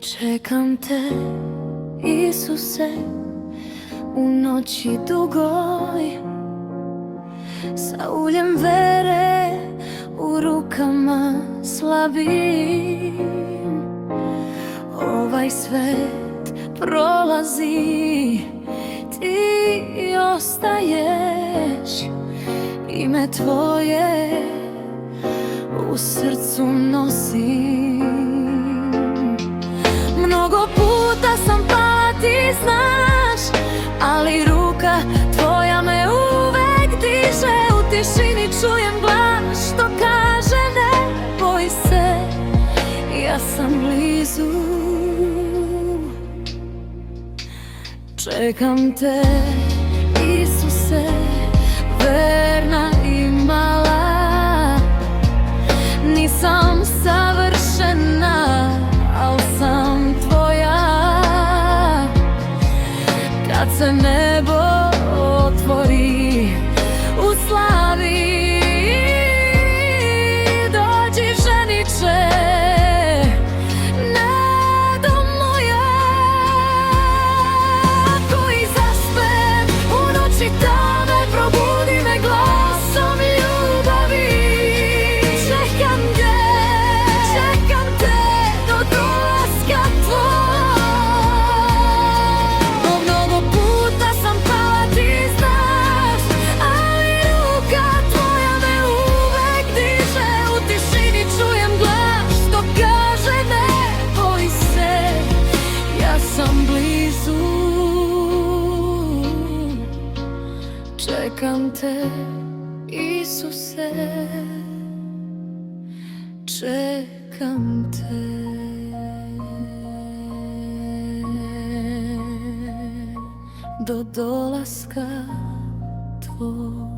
Čekam te, Isuse, u noći dugoj, sa uljem vere u rukama slabim. Ovaj svet prolazi, ti ostaješ, ime tvoje u srcu nosim. Mnogo puta sam pala, ti znaš, ali ruka tvoja me uvek diže. U tišini čujem glas što kaže ne boj se, ja sam blizu. Čekam te, Isuse, verna i mala. Nisam savršena, al sam tvoja. Kad se nebo otvori u slavi, dođi ženiče, nado moja. Koji zaspem u noći tame, probudi me glasom ljubavi. Čekam te do dolaska tvoj. Mnogo puta sam pala, ti znaš, ali ruka tvoja me uvek diže. U tišini čujem glas što kaže ne boj se, ja sam blizu. Čekam te, Isuse, čekam te do dolaska tvoj.